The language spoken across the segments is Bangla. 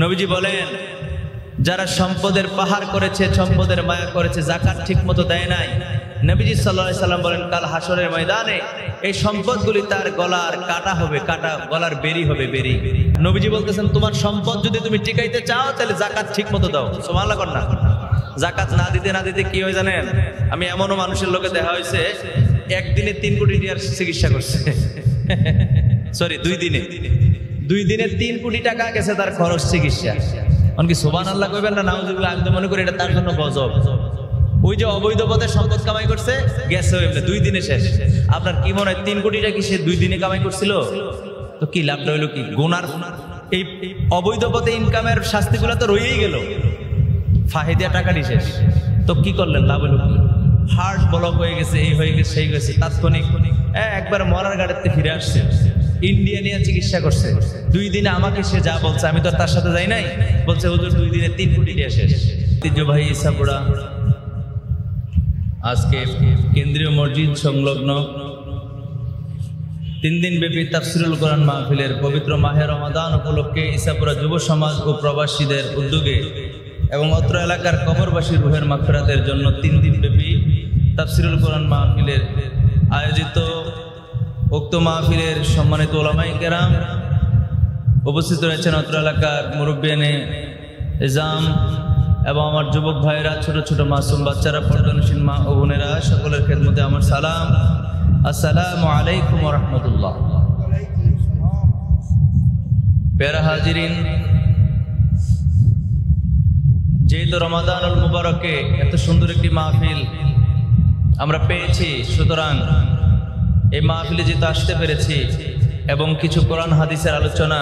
নবীজি বলেন, যারা সম্পদের পাহাড় করেছে, সম্পদের মায়া করেছে, যাকাত ঠিকমতো দেয় নাই, নবীজি সাল্লাল্লাহু আলাইহি সাল্লাম বলেন কাল হাসরের ময়দানে এই সম্পদগুলি তার গলার কাটা হবে, কাটা গলার বেরি হবে, বেরি। নবীজি বলতেছেন, তোমার সম্পদ যদি তুমি টিকাইতে চাও তাহলে যাকাত ঠিকমতো দাও। সুবহানাল্লাহ কর না। যাকাত না দিতে না দিতে কি হয় জানেন? আমি এমনও মানুষের লোকে দেখা হয়েছে একদিনে 3 কোটি টাকার চিকিৎসা করছে। সরি, 2 দিনে 3 কোটি টাকা গেছে তার খরচ চিকিৎসা। অনেকে সুবহানাল্লাহ কইবেন না নাউজুবিল্লাহ, আমি তো মনে করি এটা তার জন্য গজব। ওই যে অবৈধ পথে সম্পদ কামাই করছে, গেছে এমনি 2 দিনে শেষ। আপনার কি মনে হয় 3 কোটি টাকা কি সে 2 দিনে কামাই করছিল? তো কি লাভটা হইলো? কি গুনার এই অবৈধ পথে ইনকামের শাস্তিগুলো তো রয়েই গেল, ফাহিদিয়া টাকারই শেষ। তো কি করলেন? লাভ হলো কি? হার্ট ব্লক হয়ে গেছে, এই হয়ে গেছে, সেই গেছে, তাৎক্ষণিক একবার মরার গাড়িতে ফিরে আসছে। ইন্ডিয়া নিয়ে চিকিৎসা করছে। 2 দিনে আমাকে সে যা বলছে, আমি তো তার সাথে যাই নাই, বলছে হুজুর 2 দিনে 3 কোটি টাকা শেষ। ঐতিহ্যবাহী ইসাপুরা আজকে কেন্দ্রীয় মসজিদ সংলগ্ন 3 দিন ব্যাপী তাফসিরুল কোরআন মাহফিলের পবিত্র মাহে রমাদান উপলক্ষে ইসাপুরা যুব সমাজ ও প্রবাসীদের উদ্যোগে এবং অত্র এলাকার কবরবাসী রুহের মাগফিরাতের জন্য 3 দিন ব্যাপী তাফসিরুল কোরআন মাহফিলের আয়োজিত উক্ত মাহফিলের সম্মানিত উলামায়ে কেরাম উপস্থিত রয়েছেন, অত্র এলাকার মুরব্বিয়ানে ইজাম এবং আমার যুবক ভাইয়েরা, ছোট ছোট মাসুম বাচ্চারা, পর্দানশীল মা ও বোনেরা, সকলের খেদমতে আমার সালাম। আসসালামু আলাইকুম ওয়া রাহমাতুল্লাহ। প্যারা হাজিরিন, যেহেতু রমাদানুল মুবারকে এত সুন্দর একটি মাহফিল আমরা পেয়েছি, সুতরাং এই মাহফিলে যেহেতু আসতে পেরেছি এবং কিছু কোরআন হাদিসের আলোচনা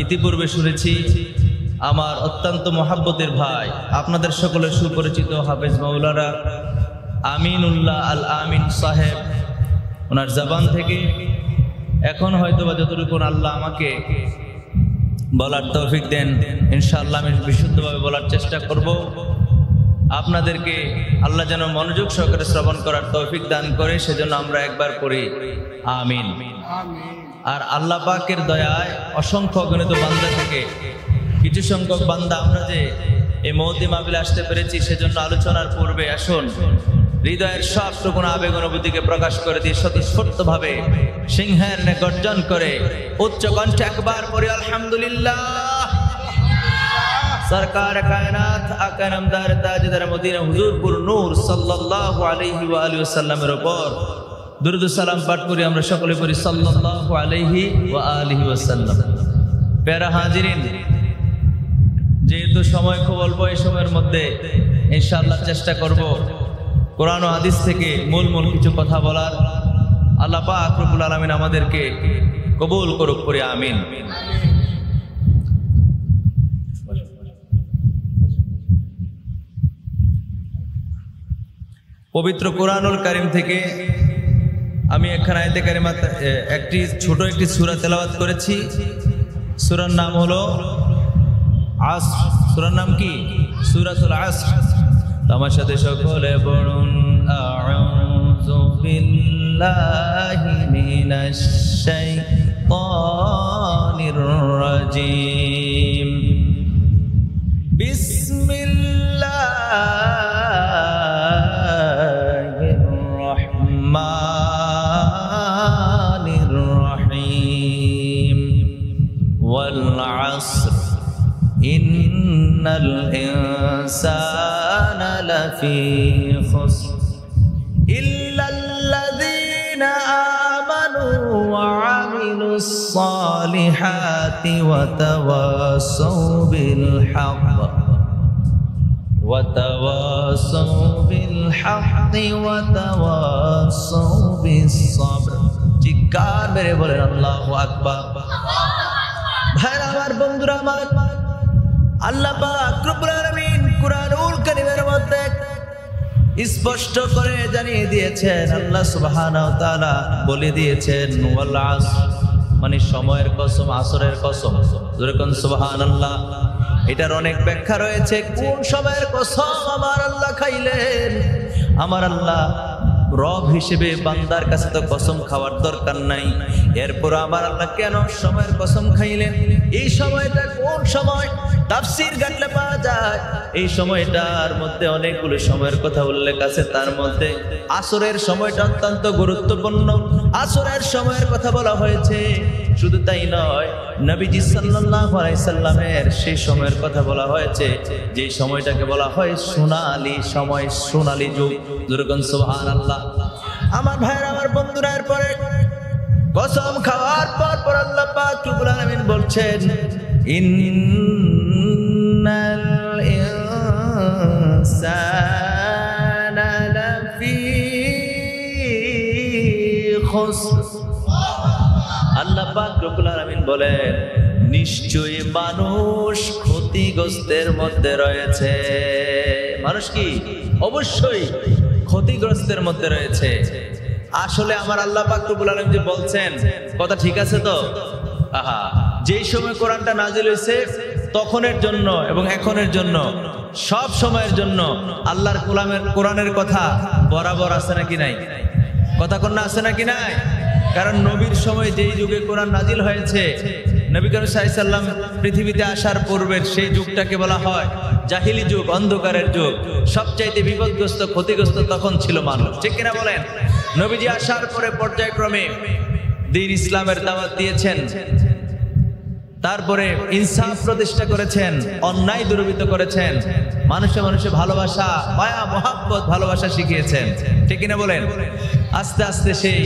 ইতিপূর্বে শুনেছি, আমার অত্যন্ত মহাব্বতের ভাই, আপনাদের সকলের সুপরিচিত হাফেজ মাওলানা আমিনুল্লাহ আল আমিন সাহেব, ওনার জবান থেকে এখন হয়তো বা যতটুকু আল্লাহ আমাকে বলার তৌফিক দেন, ইনশাআল্লাহ আমি বিশুদ্ধভাবে বলার চেষ্টা করব। আপনাদেরকে আল্লাহ যেন মনোযোগ সহকারে শ্রবণ করার তৌফিক দান করে, সেজন্য আমরা একবার পড়ি আমিন। আর আল্লাহ পাকের দয়ায় অসংখ্য অগণিত বান্দা থেকে কিছু সংখ্যক বান্দা আমরা যে এই মহতি মাহফিলে আসতে পেরেছি, সেজন্য আলোচনার পূর্বে আসুন হৃদয়ের সবটুকু আবেগ অনুভূতিকে প্রকাশ করে দিয়ে স্বতঃস্ফূর্তভাবে সিংহের ন্যায় গর্জন করে উচ্চ কণ্ঠে একবার পড়ি আলহামদুলিল্লাহ। সরকার কায়নাত আকা নামদার তাজদার মদিনা হুজুরপুর নূর সাল্লাল্লাহু আলাইহি ওয়া আলিহি ওয়াসাল্লামের উপর দুরূদ ও সালাম পাঠ করি আমরা সকলে, পড়ি সাল্লাল্লাহু আলাইহি ওয়া আলিহি ওয়াসাল্লাম। প্যারা হাজিরিন, যেহেতু সময় খুব অল্প, এই সময়ের মধ্যে ইনশাআল্লাহ চেষ্টা করব কোরআন ও হাদিস থেকে মূল কিছু কথা বলার। আল্লাহ পাক রব্বুল আলামিন আমাদেরকে কবুল করুক, পড়ি আমিন। পবিত্র কোরআনুল কারীম থেকে আমি একখান আয়াতে কারিমা, ছোট একটি সূরা তেলাওয়াত করেছি। সূরার নাম হলো আসর। সূরার নাম কি? সূরাতুল আসর। আমার সাথে সকলে পড়ুন আউযু বিল্লাহি মিনাশ শাইতানির রাজীম। বিসমিল্লাহির রহমানির রহিম। ওয়াল আসর ইন্নাল ইনসানা লাফি খুসর ইল্লাল্লাযীনা আমানু ওয়া আমিলুস সালিহাতি ওয়া তাওয়াসাউ বিল হাক্কি ওয়া তাওয়াসাউ বিস সাবর। চিৎকার মেরে বলেন আল্লাহু আকবার। ভাইরা আমার, বন্ধুরা আমার, আল্লাহ পাক রব্বুল আলামিন কুরআনুল কারীমের মধ্যে স্পষ্ট করে জানিয়ে দিয়েছেন, আল্লাহ সুবহানাহু ওয়া তাআলা বলে দিয়েছেন ওয়াল আসর, মানে সময়ের কসম, আসরের কসম। যেরকম সুবহানাল্লাহ, এটার অনেক ব্যাখ্যা রয়েছে। কোন সময়ের কসম আমার আল্লাহ খাইলেন? আমার আল্লাহ রব হিসেবে বান্দার কাছে তো কসম খাওয়ার দরকার নাই, এরপর আমার আল্লাহ কেন সময়ের কসম খাইলেন? এই সময়টা কোন সময়? তাফসীর ঘাটলে পাওয়া যায় এই সময়টার মধ্যে অনেকগুলো সময়ের কথা উল্লেখ আছে। তার মধ্যে আসরের সময়টা অত্যন্ত গুরুত্বপূর্ণ। আসরের সময়ের কথা বলা হয়েছে। শুধু তাই নয়, নবীজি সাল্লাল্লাহু আলাইহি সাল্লামের সেই সময়ের কথা বলা হয়েছে যে সময়টাকে বলা হয় সোনালী সময়, সোনালী যুগ। যেরকম সুবহানাল্লাহ। আমার ভাইরা, আমার বন্ধুরা, এরপরে কসম খাওয়ার পর আল্লাহ পাক রব্বুল আলামিন বলছেন, ইন্নাল ইনসানা লাফি খুসর। আল্লাহ পাক রব্বুল আলামিন বলেন, নিশ্চয়ই মানুষ ক্ষতিগ্রস্তের মধ্যে রয়েছে। মানুষ কি? অবশ্যই ক্ষতিগ্রস্তের মধ্যে রয়েছে। আসলে আমার আল্লাহ পাক রব্বুল আলামিন যে বলছেন, কথা ঠিক আছে তো? আহা, যেই সময় কোরআনটা নাজিল হয়েছে তখনের জন্য এবং এখনের জন্য, সব সময়ের জন্য আল্লাহর কোরআনের কথা বরাবর আছে নাকি নাই? কথা কন্যা আছে নাকি নাই? কারণ নবীর সময় যেই যুগে কোরআন নাজিল হয়েছে, নবী করিম সাল্লাল্লাহু আলাইহি সাল্লাম পৃথিবীতে আসার পূর্বের সেই যুগটাকে বলা হয় জাহিলি যুগ, অন্ধকারের যুগ। সবচাইতে বিপদগ্রস্ত, ক্ষতিগ্রস্ত তখন ছিল মানুষ। ঠিক কিনা বলেন? নবীজি আসার পরে পর্যায়ক্রমে দ্বীন ইসলামের দাওয়াত দিয়েছেন, তারপরে ইনসাফ প্রতিষ্ঠা করেছেন, অন্যায় দূরীভূত করেছেন, মানুষে মানুষে ভালোবাসা, মায়া, মহব্বত, ভালোবাসা শিখিয়েছেন। ঠিক কিনা বলেন? আস্তে আস্তে সেই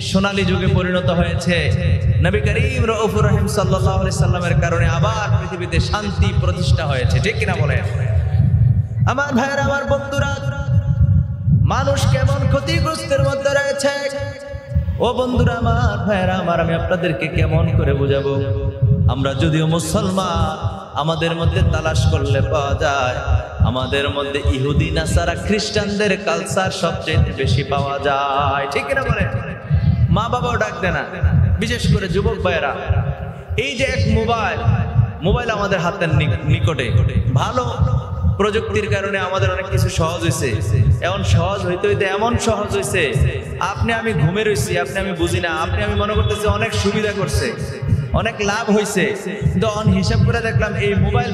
সোনালী যুগে পরিণত হয়েছে। নবী করিম রউফুর রহিম সাল্লাল্লাহু আলাইহি সাল্লামের কারণে আবার পৃথিবীতে শান্তি প্রতিষ্ঠা হয়েছে। ঠিক কিনা বলেন? আমার ভাইয়েরা, আমার বন্ধুরা, মানুষ কেমন ক্ষতিগ্রস্তের মধ্যে রয়েছে। ও বন্ধুরা আমার, ভাইয়েরা আমার, আমি আপনাদেরকে কেমন করে বুঝাবো? আমরা যদিও মুসলমান, আমাদের মধ্যে তালাশ করলে পাওয়া যায় আমাদের মধ্যে ইহুদি, নাসারা, খ্রিস্টানদের কালচার সবচেয়ে বেশি পাওয়া যায়। ঠিক না বলে? মা বাবাও ডাক দেয় না, বিশেষ করে যুবক ভাইয়েরা। এই যে এক মোবাইল আমাদের হাতের নিকটে, ভালো প্রযুক্তির কারণে আমাদের অনেক কিছু সহজ হয়েছে। এমন সহজ হইতে হইতে এমন সহজ হয়েছে, আপনি আমি ঘুমে রয়েছি, আপনি আমি বুঝি না, আপনি আমি মনে করতেছি অনেক সুবিধা করছে, অনেক লাভ হয়েছে। কিন্তু হিসাব করে দেখলাম এই মোবাইল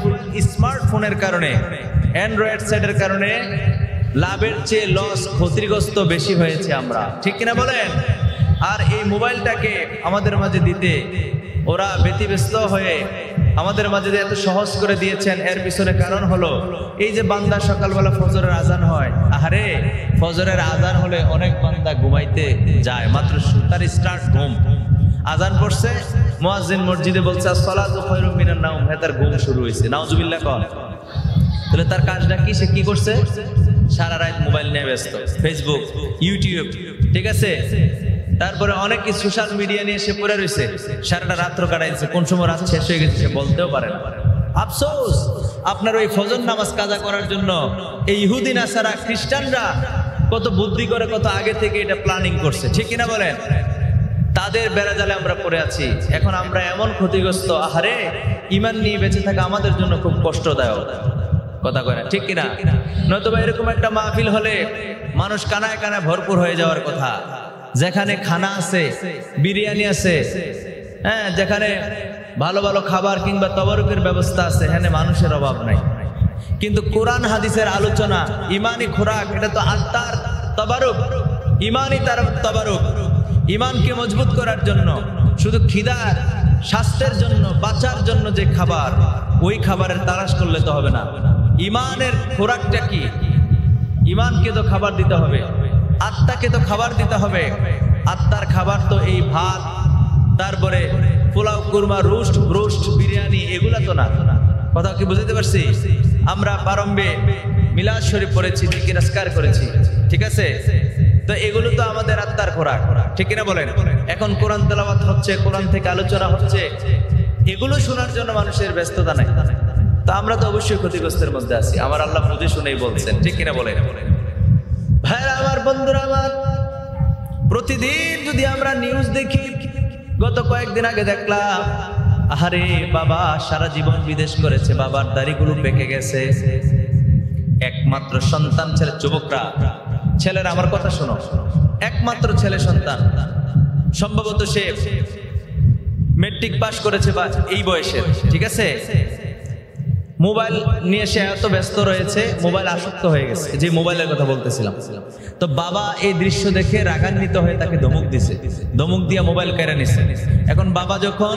স্মার্টফোনের কারণে, অ্যান্ড্রয়েড সেটের কারণে লাভের চেয়ে লস, ক্ষতিগ্রস্ত বেশি হয়েছে আমরা। ঠিক কিনা বলেন? আর এই মোবাইলটাকে আমাদের মাঝে দিতে ওরা ব্যতিব্যস্ত হয়ে আমাদের মাঝে এত সহজ করে দিয়েছেন। এর পিছনে কারণ হলো এই যে বান্দা সকালবেলা ফজরের আজান হয়, আহারে ফজরের আজান হলে অনেক বান্দা ঘুমাইতে যায়, মাত্র তার স্টার্ট ঘুম, আজান পড়ছে, মুয়াজ্জিন মসজিদে বলছে আসসালাতু খায়রুম মিনান নাওম, তার ঘুম শুরু হয়েছে। নাউজুবিল্লাহ কন। তাহলে তার কাজটা কি? সে কি করছে? সারা রাত মোবাইল নিয়ে ব্যস্ত, ফেসবুক, ইউটিউব, ঠিক আছে, তারপরে অনেক কিছু সোশ্যাল মিডিয়া নিয়ে সে পড়ে রয়েছে, সারাটা রাত্র কাটাইছে, কোন সময় রাত শেষ হয়ে গেছে সে বলতেও পারে না। আফসোস, আপনার ওই ফজর নামাজ কাজা করার জন্য এই ইহুদি, নাসারা, খ্রিস্টানরা কত বুদ্ধি করে, কত আগে থেকে এটা প্ল্যানিং করছে। ঠিক কিনা বলেন? তাদের বেড়াজালে আমরা পড়ে আছি। এখন আমরা এমন ক্ষতিগ্রস্ত, আহারে ঈমান নিয়ে বেঁচে থাকা আমাদের জন্য খুব কষ্টদায়ক। কথা কয় না? ঠিক কিনা? নয়তোবা এরকম একটা মাহফিল হলে মানুষ কানায় কানায় ভরপুর হয়ে যাওয়ার কথা, যেখানে খানা আছে, বিরিয়ানি আছে, হ্যাঁ, যেখানে ভালো ভালো খাবার কিংবা তবারুকের ব্যবস্থা আছে, এখানে মানুষের অভাব নাই। কিন্তু কোরআন হাদিসের আলোচনা, ইমানি খোরাক, এটা তো আত্মার তবারুক, ইমানি তার তবারুক। ইমানকে মজবুত করার জন্য, শুধু খিদার স্বাস্থ্যের জন্য, বাঁচার জন্য যে খাবার, ওই খাবারের তালাশ করলে তো হবে না। ইমানের খোরাকটা কি? ইমানকে তো খাবার দিতে হবে, আত্মাকে তো খাবার দিতে হবে। আত্মার খাবার তো এই ভাত, তারপরে পোলাও, কুরমা, রোস্ট, বিরিয়ানি, এগুলা তো না। কথা কি বুঝতে পারছি? আমরা প্রারম্ভে মিলাদ শরীফ পড়েছি, জিকির আজকার করেছি, ঠিক আছে, তো এগুলো তো আমাদের আত্মার খোরাক। ঠিক কিনা বলেন? এখন কোরআন তেলাওয়াত হচ্ছে, কোরআন থেকে আলোচনা হচ্ছে, এগুলো শোনার জন্য মানুষের ব্যস্ততা নাই। তো আমরা তো অবশ্যই ক্ষতিগ্রস্তের মধ্যে আছি। আমার আল্লাহ বুঝে শুনেই বলছেন। ঠিক কিনা বলেন? ভাইরা আমার, বন্ধুরা আমার, প্রতিদিন যদি আমরা নিউজ দেখি, গত কয়েকদিন আগে দেখলাম, আহারে বাবা সারা জীবন বিদেশ করেছে, বাবার দাড়িগুলো পেকে গেছে, একমাত্র সন্তান ছেলে, যুবকরা, ছেলেরা আমার কথা শোনো, একমাত্র ছেলে সন্তান, সম্ভবত সে মেট্রিক পাস করেছে বা এই বয়সে, ঠিক আছে, মোবাইল নিয়ে সে এত ব্যস্ত রয়েছে, মোবাইল আসক্ত হয়ে গেছে, যে মোবাইলের কথা বলতেছিলাম। তো বাবা এই দৃশ্য দেখে রাগান্বিত হয়ে তাকে ধমক দিছে, ধমক দিয়ে মোবাইল কেড়ে নিছে। এখন বাবা যখন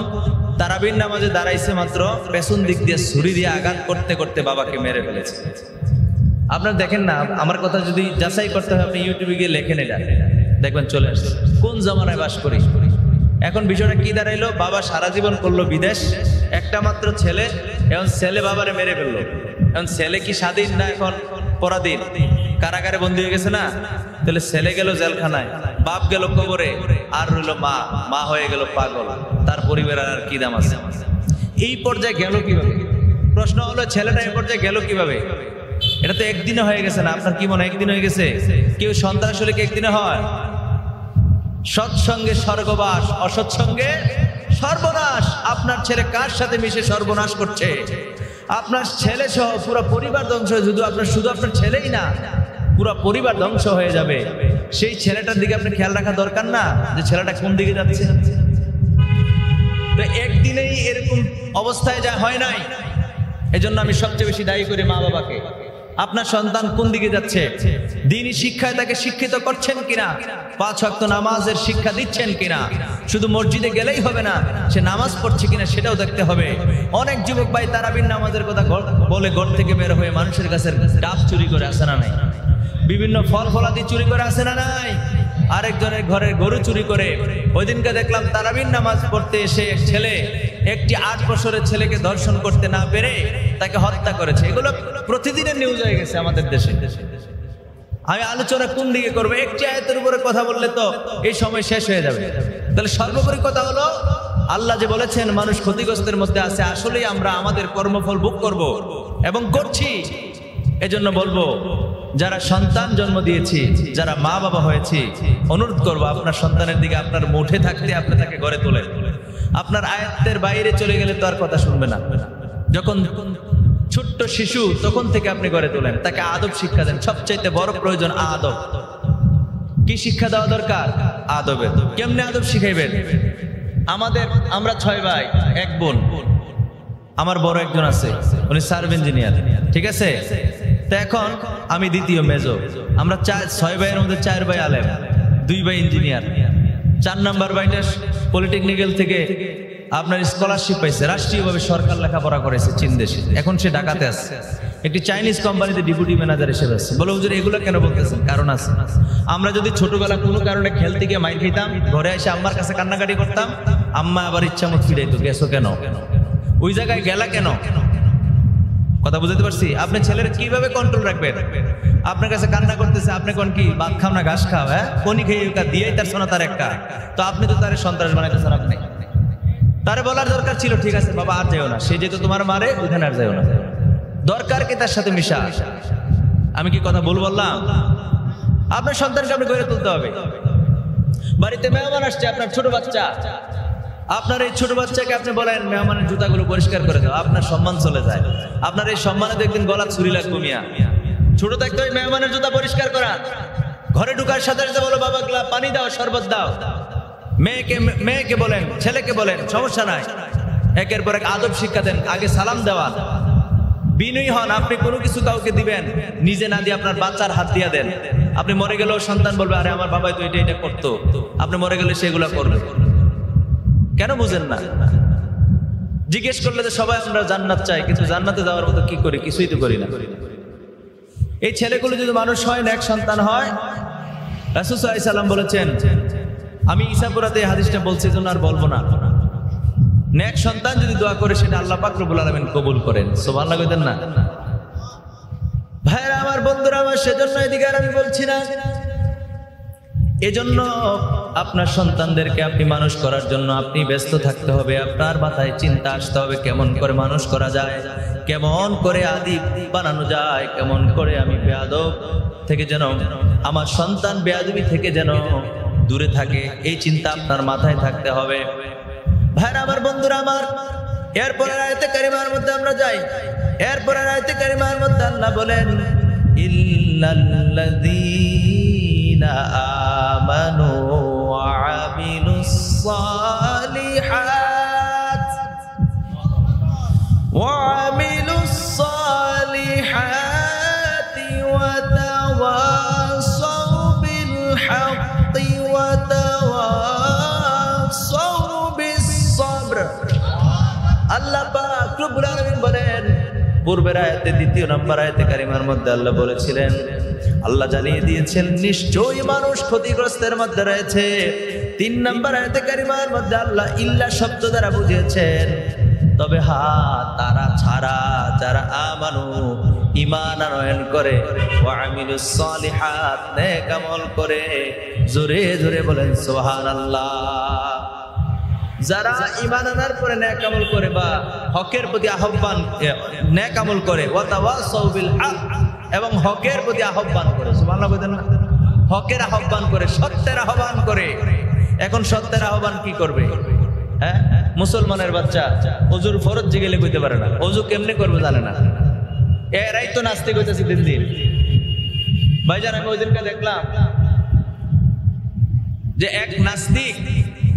তারাবির নামাজে দাঁড়াইছে মাত্র, পেছন দিক দিয়ে ছুরি দিয়ে আঘাত করতে করতে বাবাকে মেরে ফেলেছে। আপনারা দেখেন না, আমার কথা যদি যাচাই করতে হয় আপনি ইউটিউবে গিয়ে লেখেন, এটা দেখবেন চলে আসছে। কোন জামানায় বাস করি। এখন বিষয়টা কি দাঁড়াইলো, বাবা সারা জীবন করলো বিদেশ, একটা মাত্র ছেলে, এখন ছেলে বাবারে মেরে ফেললো। এখন ছেলে কি স্বাধীন না এখন পরাধীন, কারাগারে বন্দী হয়ে গেছে না? তাহলে ছেলে গেল জেলখানায়, বাপ গেল কবরে, আর রইল মা, মা হয়ে গেল পাগল, তার পরিবারের আর কি দাম আছে? এই পর্যায়ে গেল কিভাবে? প্রশ্ন হলো ছেলেটা এই পর্যায়ে গেল কিভাবে? এটা তো একদিনে হয়ে গেছে না? আপনার কি মনে হয় একদিন হয়ে গেছে? কেউ সন্ত্রাস হলে কি একদিনে হয়? সৎসঙ্গে স্বর্গবাস, অসৎসঙ্গে সর্বনাশ। আপনার ছেলে কার সাথে মিশে সর্বনাশ করছে? আপনার ছেলে সহ পুরো পরিবার ধ্বংস হয়ে, শুধু আপনার ছেলেই না, পুরো পরিবার ধ্বংস হয়ে যাবে। সেই ছেলেটার দিকে আপনি খেয়াল রাখা দরকার না, যে ছেলেটা কোন দিকে যাচ্ছে? একদিনেই এরকম অবস্থায় যা হয় নাই। এজন্য আমি সবচেয়ে বেশি দায়ী করি মা বাবাকে। আপনার সন্তান কোন দিকে যাচ্ছে? দ্বীনি শিক্ষায় তাকে শিক্ষিত করছেন কিনা? 5 ওয়াক্ত নামাজের শিক্ষা দিচ্ছেন কিনা? শুধু মসজিদে গেলেই হবে না, সে নামাজ পড়ছে কিনা সেটাও দেখতে হবে। অনেক যুবক ভাই তারাবির নামাজের কথা বলে ঘর থেকে বের হয়ে মানুষের কাছে ডাব চুরি করে আসে না নাই? বিভিন্ন ফল ফলাদি চুরি করে আসে না নাই? আরেকজনের ঘরের গরু চুরি করে। ওই দিনকে দেখলাম তারাবির নামাজ পড়তে এসে এক ছেলে একটি 8 বছরের ছেলেকে ধর্ষণ করতে না পেরে তাকে হত্যা করেছে। এগুলো প্রতিদিনের নিউজ হয়ে গেছে আমাদের দেশে। আমি আলোচনা কোন দিকে করবো? একটি আয়াতের উপরে কথা বললে তো এই সময় শেষ হয়ে যাবে। তাহলে সর্বোপরি কথা হলো, আল্লাহ যে বলেছেন মানুষ ক্ষতিগ্রস্তের মধ্যে আছে, আসলেই আমরা আমাদের কর্মফল ভোগ করব এবং করছি। এজন্য বলবো, যারা সন্তান জন্ম দিয়েছি, যারা মা বাবা হয়েছি, অনুরোধ করবো আপনার সন্তানের দিকে আপনার মুঠে থাকতে আপনি তাকে গড়ে তোলেন। আপনার আয়াতের বাইরে চলে গেলে তো আর কথা শুনবে না। যখন ছোট্ট শিশু তখন থেকে আপনি গড়ে তোলেন, তাকে আদব শিক্ষা দেন। সবচাইতে বড় প্রয়োজন আদব। কি শিক্ষা দেওয়া দরকার? আদবের। কেমনে আদব শিখাইবেন? আমরা 6 ভাই 1 বোন। আমার বড় একজন আছে, উনি সার্ভ ইঞ্জিনিয়ার, ঠিক আছে? তো এখন আমি দ্বিতীয় মেজো। আমরা 6 ভাইয়ের মধ্যে 4 ভাই আলেম, 2 ভাই ইঞ্জিনিয়ার। 4 নাম্বার ভাইটা পলিটেকনিক্যাল থেকে আপনার স্কলারশিপ পাইছে, রাষ্ট্রীয়ভাবে সরকার লেখাপড়া করেছে চীন দেশে, এখন সে ঢাকাতে আছে, একটি চাইনিজ কোম্পানিতে ডেপুটি ম্যানেজার হিসেবে আছে। বলে হুজুর এগুলো কেন বলতেছেন? কারণ আছে। আমরা যদি ছোটবেলা কোনো কারণে খেলতে গিয়ে মাইর খেতাম, ঘরে এসে আম্মার কাছে কান্নাকাটি করতাম, আম্মা আবার ইচ্ছা মত ফিরাইতো, গেছো কেন, ওই জায়গায় গেলা কেন? কথা বুঝতে পারছি? আপনি ছেলের কিভাবে কন্ট্রোল রাখবেন? আপনার কাছে কান্না করতেছে, আপনি কোন কি ভাত খাও না ঘাস খাও? হ্যাঁ, কোনি খেয়ে দিয়েই তার সোনা তার একটা। তো আপনি তো তার সন্ত্রাস বানাইতেছেন। আপনি তারে বলার দরকার ছিল, ঠিক আছে বাবা আর যাও না, সে যেহেতু তোমার মারে ওইখানে আর যাও না। দরকার কি তার সাথে মিশা? আমি কি কথা ভুল বললাম? আপনার সন্তানকে আপনি গড়ে তুলতে হবে। বাড়িতে মেহমান আসছে, আপনার ছোট বাচ্চা, আপনার এই ছোট বাচ্চাকে আপনি বলেন মেহমানের জুতাগুলো পরিষ্কার করে দাও, আপনার সম্মান চলে যায়। আপনার এই সম্মানে একদিন গলা ছুরি লাগবে মিয়া। ছোট থাকতে ওই মেহমানের জুতা পরিষ্কার করা। ঘরে ঢুকার সাথে সাথে বলো বাবা গ্লাস পানি দাও, শরবত দাও। মেয়েকে বলেন, ছেলেকে বলেন, সমস্যা নাই। একের পর এক আদব শিক্ষা দেন। আগে সালাম দেওয়া, বিনয়ী হন। আপনি কোনো কিছু কাউকে দিবেন, নিজে না দিয়ে আপনার বাচ্চার হাত দিয়ে দেন। আপনি মরে গেলেও সন্তান বলবে আরে আমার বাবাই তো এটা করতো, আপনি মরে গেলে সেগুলা করবে। কেন বুঝেন না? জিজ্ঞেস করলে তো সবাই আমরা জান্নাত চাই, কিন্তু জান্নাতে যাওয়ার মতো কি করি? কিছুই তো করি না। এই ছেলেগুলো যদি মানুষ হয়, নেক সন্তান হয়, রাসূল সাল্লাল্লাহু আলাইহি সাল্লাম বলেছেন, আমি ঈসাপুরাতে এই হাদিসটা বলছি জন্য আর বলবো না, নেক সন্তান যদি দোয়া করে সেটা আল্লাহ পাক রব্বুল আলামিন কবুল করেন। সুবহানাল্লাহ কইতেন না? ভাইরা আমার, বন্ধুরা আমার, সেজন্য এদিকে আর আমি বলছি না। এজন্য আপনার সন্তানদেরকে আপনি মানুষ করার জন্য আপনি ব্যস্ত থাকতে হবে। আপনার মাথায় চিন্তা আসতে হবে কেমন করে মানুষ করা যায়, কেমন করে আদিব বানানো যায়, কেমন করে আমি বেয়াদব থেকে যেন আমার সন্তান বেয়াদবি থেকে যেন দূরে থাকে, এই চিন্তা আপনার মাথায় থাকতে হবে। ভাইরা আমার, বন্ধুরা আমার, এরপরের আয়াতে কারিমার মধ্যে আমরা যাই। এরপরের আয়াতে কারিমার মধ্যে আল্লাহ বলেন, ইল্লাল্লাযীনা আমানু ওয়া আমিলুস সালিহাত পূর্বের আয়াতে দ্বিতীয় নম্বর আয়াতে কারিমার মধ্যে আল্লাহ বলেছিলেন, আল্লাহ জানিয়ে দিয়েছেন নিশ্চয়ই মানুষ ক্ষতিগ্রস্তের মধ্যে রয়েছে। 3 নম্বর আয়াতে কারিমার মধ্যে আল্লাহ ইল্লা শব্দ দ্বারা বুঝিয়েছেন, তবে তারা ছাড়া যারা আমানু ঈমান আনয়ন করে, ওয়া আমিলুস সালিহাত নেক আমল করে। জোরে জোরে বলেন সুবহানাল্লাহ। যারা ঈমান আনার পরে নেক আমল করে বা হকের প্রতি আহ্বান, নেক আমল করে, ওয়া তাওয়াসাউ বিল হক, এবং হকের প্রতি আহ্বান করে। সুবহানাল্লাহ বলেন না? হকের আহ্বান করে, সত্যের আহ্বান করে। এখন সত্যের আহ্বান কি করবে? হ্যাঁ, মুসলমানের বাচ্চা ওযুর ফরজ জিগেলে কইতে পারে না, ওযু কেমনে করবে জানে না। এরাই তো নাস্তিক হইতেছে দিন দিন। ভাইজান, আমি ওই দিনকে দেখলাম যে এক নাস্তিক,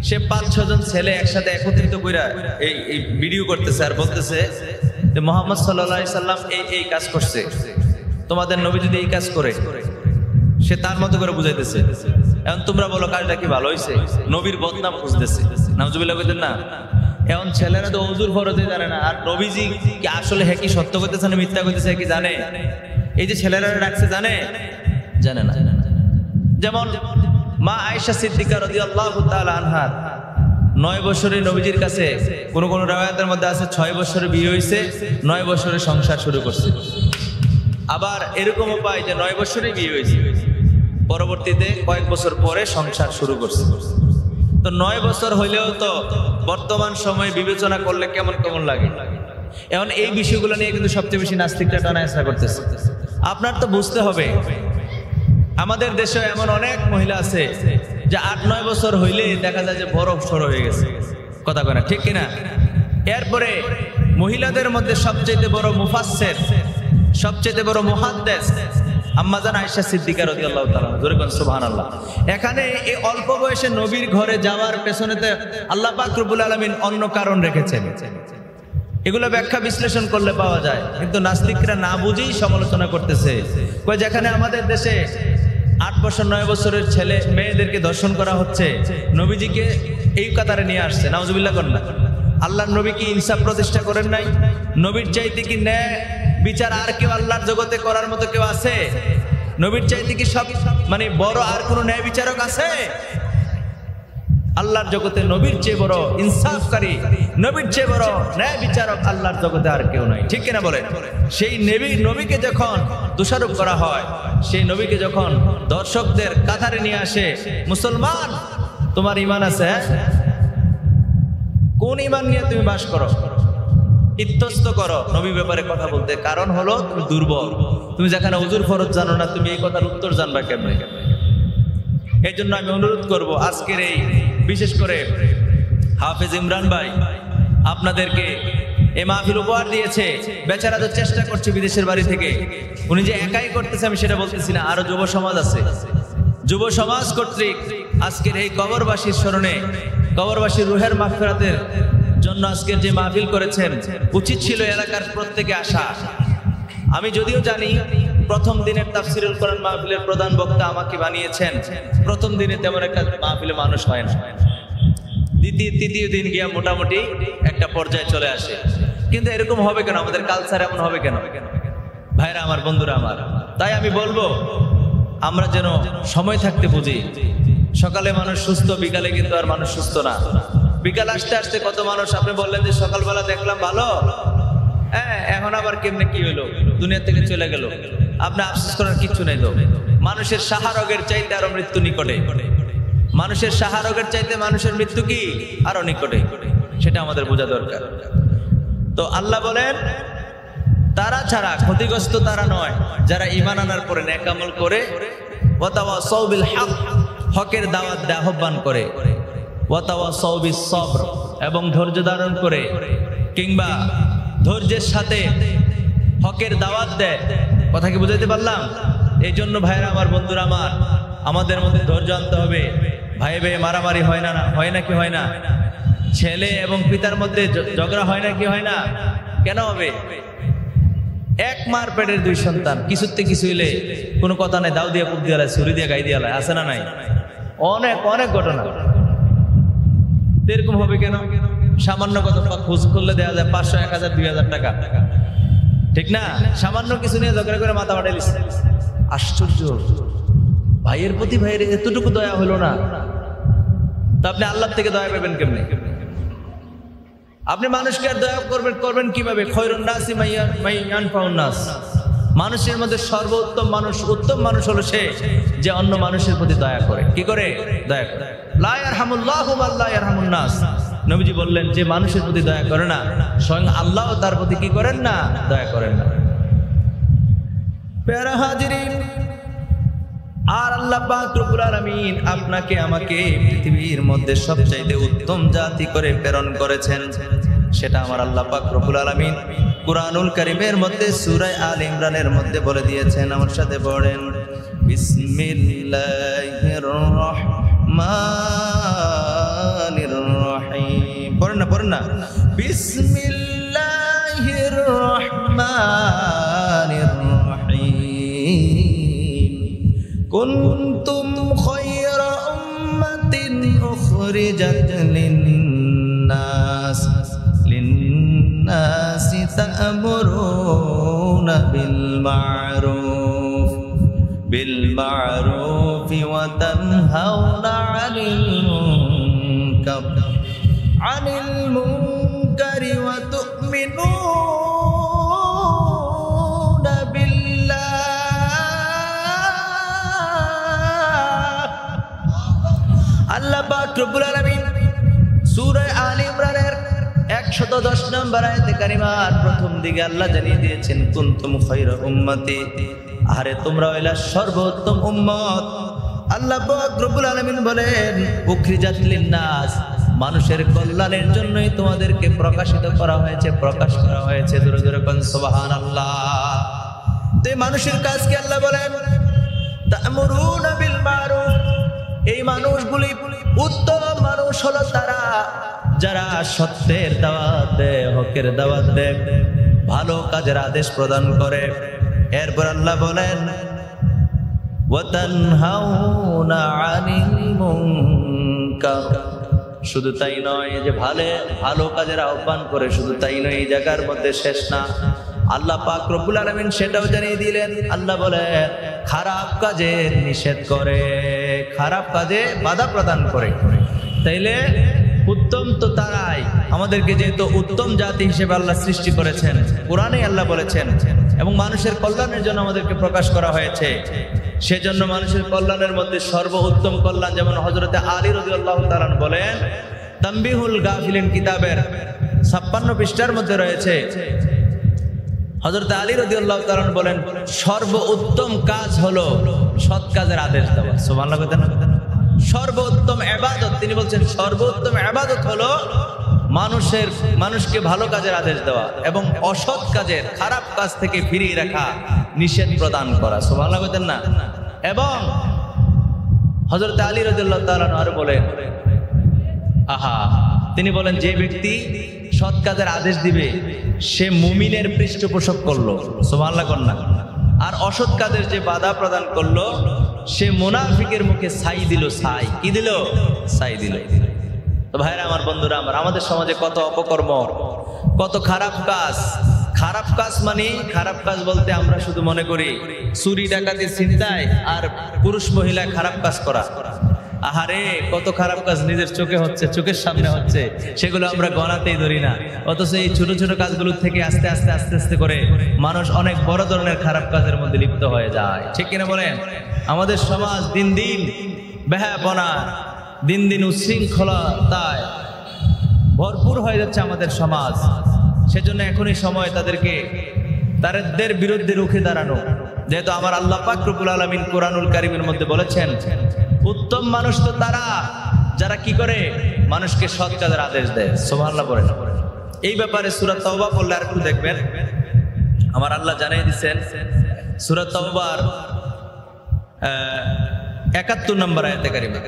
সে 5-6 জন ছেলে একসাথে একত্রিত কইরা এই ভিডিও করতেছে আর বলতেছে যে মুহাম্মদ সাল্লাল্লাহু আলাইহি সাল্লাম এই কাজ করছে, তোমাদের নবী যদি এই কাজ করে, সে তার মতো করে বুঝাইতেছে। এখন তোমরা বলো কাজটা কি ভালো হয়েছে? নবীর বদনাম খুঁজতেছে। নাউজুবিল্লাহ কইতেন না? এখন ছেলেরা তো ওযুর ফরজে জানে না, আর নবীজি কি আসলে হ্যাঁ কি সত্য কইতেছে না মিথ্যা কইতেছে কি জানে? এই যে ছেলেরা ডাকছে জানে না। যেমন মা আয়েশা সিদ্দিকা রাদিয়াল্লাহু তাআলা আনহা 9 বছরে নবীজির কাছে, কোন কোন riwayaতের মধ্যে আছে 6 বছরে বিয়ে হয়েছে, 9 বছরে সংসার শুরু করছে। আবার এরকমও পাই যে 9 বছরে বিয়ে হয়েছে, পরবর্তীতে কয়েক বছর পরে সংসার শুরু করছে। তো 9 বছর হইলেও তো বর্তমান সময়ে বিবেচনা করলে কেমন কেমন লাগে। এখন এই বিষয়গুলো নিয়ে কিন্তু সবচেয়ে বেশি নাস্তিকরা টানা হেঁচড়া করতেছে। আপনার তো বুঝতে হবে, আমাদের দেশে এমন অনেক মহিলা আছে যে 8-9 বছর হইলে দেখা যায় যে বরফ সর হয়ে গেছে। কথা কয় না, ঠিক কিনা? এরপরে মহিলাদের মধ্যে সবচেয়ে বড় মুফাসসির, সবচেয়ে বড় মুহাদ্দিস আম্মা জান আয়েশা সিদ্দিকা রাদিয়াল্লাহু তাআলা, জোরে বলেন সুবহানাল্লাহ। এখানে এই অল্প বয়সে নবীর ঘরে যাওয়ার পেছনেতে আল্লাহ পাক রব্বুল আলামিন অন্য কারণ রেখেছেন। এগুলো ব্যাখ্যা বিশ্লেষণ করলে পাওয়া যায়, কিন্তু নাস্তিকরা না বুঝেই সমালোচনা করতেছে। কয় যেখানে আমাদের দেশে 8 বছর 9 বছরের ছেলে মেয়েদেরকে দর্শন করা হচ্ছে, নবীজিকে এই কাতারে নিয়ে আসছে। নাউজুবিল্লাহ করেন না? আল্লাহর নবী কি ইনসাফ প্রতিষ্ঠা করেন নাই? নবীর চাইতে কি ন্যায় বিচার আর কেউ আল্লাহর জগতে করার মতো কেউ আছে? নবীর চাইতে কি সব মানে বড় আর কোনো ন্যায় বিচারক আছে? আল্লাহর জগতে নবীর চেয়ে বড় ইনসাফকারী, নবীর চেয়ে বড় ন্যায় বিচারক আল্লাহর জগতে আর কেউ নাই। ঠিক কিনা বলেন? সেই নবীকে যখন দোষারোপ করা হয়, সেই নবীকে যখন দর্শকদের কাতারে নিয়ে আসে, মুসলমান তোমার ঈমান আছে? কোন ঈমান নিয়ে তুমি বাস করো? ইতস্ত করো নবী ব্যাপারে কথা বলতে। কারণ হলো তুমি দুর্বল। তুমি যেখানে ওযুর ফরজ জানো না, তুমি এই কথার উত্তর জানবা কেমনে? এই জন্য আমি অনুরোধ করব, আজকের এই বিশেষ করে হাফেজ ইমরান ভাই আপনাদেরকে এই মাহফিল উপহার দিয়েছে। বেচারা তো চেষ্টা করছে বিদেশের বাড়ি থেকে, উনি যে একাই করতেছে আমি সেটা বলতেছি না, আরো যুব সমাজ আছে। যুব সমাজ কর্তৃক আজকের এই কবরবাসীর স্মরণে, কবরবাসীর রুহের মাগফিরাতের জন্য আজকের যে মাহফিল করেছেন, উচিত ছিল এলাকার প্রত্যেকে আসা। আমি যদিও জানি প্রথম দিনের তাফসিরুল কোরআন মাহফিলের প্রধান বক্তা আমাকে বানিয়েছেন, প্রথম দিনে তেমন একটা মাহফিলে মানুষ হয় না, তৃতীয় দিন গিয়া মোটামুটি একটা পর্যায়ে চলে আসে। কিন্তু এরকম হবে কেন? আমাদের কালচার এমন হবে কেন? ভাইরা আমার, বন্ধুরা আমার, তাই আমি বলবো আমরা যেন সময় থাকতে বুঝি। সকালে মানুষ সুস্থ, বিকালে কিন্তু আর মানুষ সুস্থ না। বিকাল আসতে আসতে কত মানুষ, আপনি বললেন যে সকালবেলা দেখলাম ভালো, হ্যাঁ, এখন আবার কেমনে কি হলো, দুনিয়া থেকে চলে গেল। আপনি আফসোস করার কিচ্ছু নেই। তো মানুষের সাহা রোগের চাইতে আরো মৃত্যু নিকটে, মানুষের সাহা রোগের চাইতে মানুষের মৃত্যু কি আরো নিকটে, সেটা আমাদের বোঝা দরকার। তো আল্লাহ বলেন তারা ছাড়া ক্ষতিগ্রস্ত তারা নয় যারা ঈমান আনার পরে নেক আমল করে, ওয়া তাওয়াসাউ বিল হক, হকের দাওয়াত দেয়, আহ্বান করে, ওয়া তাওয়াসাউ বিস সবর, এবং ধৈর্য ধারণ করে, কিংবা ধৈর্যের সাথে হকের দাওয়াত দেয়। কথা কি বুঝাইতে পারলাম? এই জন্য ভাইরা আমার, বন্ধুরা আমার, আমাদের মধ্যে ধৈর্য আনতে হবে। ভাই ভাই মারামারি হয় না? হয় নাকি হয় না? ছেলে এবং পিতার মধ্যে ঝগড়া হয় নাকি হয় না? কেন হবে? এক মার পেটের দুই সন্তান, কিছুতে কিছু হইলে কোনো কথা নাই, দাও দিয়ে পুত দিয়ে ছুরি দিয়ে গাই দিয়ে আছে না নাই? অনেক অনেক ঘটনা। এরকম হবে কেন? সামান্য কথা খোঁজ করলে দেওয়া যায় 500, 1000, 2000 টাকা। ঠিক না? সামান্য কিছু নিয়ে ঝগড়া করে মাথা ফাটাই দিচ্ছে। আশ্চর্য, ভাইয়ের প্রতি ভাইয়ের এতটুকু দয়া হলো না, তা আপনি আল্লাহ থেকে দয়া পাবেন কেমনে? আপনি মানুষকে আর দয়া করবেন কিভাবে? খৈরুন নাসি মাইয়ানফাউন নাস, মানুষের মধ্যে সর্বোত্তম মানুষ, উত্তম মানুষ হলো সে যে অন্য মানুষের প্রতি দয়া করে। কি করে? দয়া করে। লা ইয়ারহামুল্লাহু মান লা ইয়ারহামুন নাস, নবীজি বললেন যে মানুষের প্রতি দয়া করে না, স্বয়ং আল্লাহও তার প্রতি কি করেন না? দয়া করেন না। প্যারা হাজিরিন, আর আল্লাহ পাক রব্বুল আলামিন আপনাকে আমাকে পৃথিবীর মধ্যে সবচাইতে উত্তম জাতি করে প্রেরণ করেছেন, সেটা আমার আল্লাহ পাক রব্বুল আলামিন কুরআনুল কারীমের মধ্যে সূরা আলে ইমরানের মধ্যে বলে দিয়েছেন। আমার সাথে পড়েন, বিসমিল্লাহির রহমানির রহিম। পড়েন না, বিসমিল্লাহির রহমানির রহিম। কুনতুম খায়রা উম্মাতিন উখরিজাত লিন-নাস তা'মুরুনা বিল মা'রুফ ওয়া তানহাউনা 'আনিল মুনকারি ওয়া তু'মিনুনা বিল্লাহ। আল্লাহ পাক রব্বুল আলামিন সূরা আলে ইমরানের 110 নম্বর আয়াতে কারিমার প্রথম দিকে আল্লাহ জানিয়ে দিয়েছেন, কুনতুম খায়রা উম্মতি, আরে তোমরা হইলা সর্বোত্তম উম্মত। আল্লাহ পাক রব্বুল আলামিন বলেন, উখরিজাত লিন-নাস, মানুষের কল্যাণের জন্যই তোমাদেরকে প্রকাশ করা হয়েছে। জোরে জোরে কোন সুবহানাল্লাহ। তো এই মানুষের কাজ কি? আল্লাহ বলেন, তা'মুরুনা বিল মা'রুফ, এই মানুষগুলি উত্তম মানুষ হলো তারা যারা সত্যের দাওয়াত দেয়, হকের দাওয়াত দেয়, ভালো কাজের আদেশ প্রদান করে। এরপর আল্লাহ বলেন, ওয়া তানহাউনা 'আনিল মুনকার, শুধু তাই নয় যে ভালো কাজের আহ্বান করে, শুধু তাই নয়, এই জায়গার মধ্যে শেষ না, আল্লাহ পাক রব্বুল আলামিন সেটাও জানিয়ে দিলেন। আল্লাহ বলেন, খারাপ কাজের নিষেধ করে, খারাপ কাজে বাধা প্রদান করে। তাইলে উত্তম তো তারাই, আমাদেরকে যেহেতু উত্তম জাতি হিসেবে আল্লাহ সৃষ্টি করেছেন, কোরআনে আল্লাহ বলেছেন, এবং মানুষের কল্যাণের জন্য আমাদেরকে প্রকাশ করা হয়েছে, সেজন্য মানুষের কল্যাণের মধ্যে সর্বোত্তম কল্যাণ, যেমন হযরতে আলী রাদিয়াল্লাহু তাআলা বলেন, তানবিহুল গাফিলিন কিতাবের 56 পৃষ্ঠার মধ্যে রয়েছে, হযরতে আলী রাদিয়াল্লাহু তাআলা বলেন, সর্বোত্তম কাজ হলো সৎ কাজের আদেশ দেওয়া। সুবহানাল্লাহ। সর্বোত্তম ইবাদত, তিনি বলছেন সর্বোত্তম ইবাদত হলো মানুষকে ভালো কাজের আদেশ দেওয়া এবং অসৎ কাজের, খারাপ কাজ থেকে ফিরিয়ে রাখা, নিষেধ প্রদান করা। সুবহানাল্লাহ বলেন না। এবং হযরত আলী রাদিয়াল্লাহু তাআলা আরো বলেন, তিনি বলেন, যে ব্যক্তি সৎ কাজের আদেশ দিবে সে মুমিনের পৃষ্ঠপোষক করলো। সুবহানাল্লাহ কন্যা। আর অসৎ কাজের যে বাধা প্রদান করলো সে মুনাফিকের মুখে ছাই দিল। ছাই কি দিল? ছাই দিল। তো ভাইরা আমার, বন্ধুরা আমার, আমাদের সমাজে কত অপকর্ম, কত খারাপ কাজ। খারাপ কাজ মানে, খারাপ কাজ বলতে আমরা শুধু মনে করি চুরি ডাকাতি ছিনতাই আর পুরুষ মহিলা খারাপ কাজ করা। আহারে, কত খারাপ কাজ নিজের চোখে হচ্ছে, চোখের সামনে হচ্ছে, সেগুলো আমরা গণাতেই ধরি না। অথচ এই ছোট ছোট কাজগুলো থেকে আস্তে আস্তে করে মানুষ অনেক বড় ধরনের খারাপ কাজের মধ্যে লিপ্ত হয়ে যায়। ঠিক কিনা বলেন? আমাদের সমাজ দিন দিন বেহায়াপনা, দিন দিন উচ্ছৃঙ্খলতায় ভরপুর হয়ে যাচ্ছে আমাদের সমাজ। সেজন্য এখনই সময় তাদের বিরুদ্ধে রুখে দাঁড়ানো। যেহেতু আমার আল্লাহ পাক রব্বুল আলামিন কোরআনুল কারীমের মধ্যে বলেছেন, উত্তম মানুষ তো তারা যারা কি করে, মানুষকে সৎ কাজের আদেশ দেয়। সুবহানাল্লাহ বলেন। এই ব্যাপারে সূরা তাওবা পড়লে আর একটু দেখবেন, আমার আল্লাহ জানিয়ে দিচ্ছেন সূরা তাওবার 71 নম্বর আয়াতে কারিমা,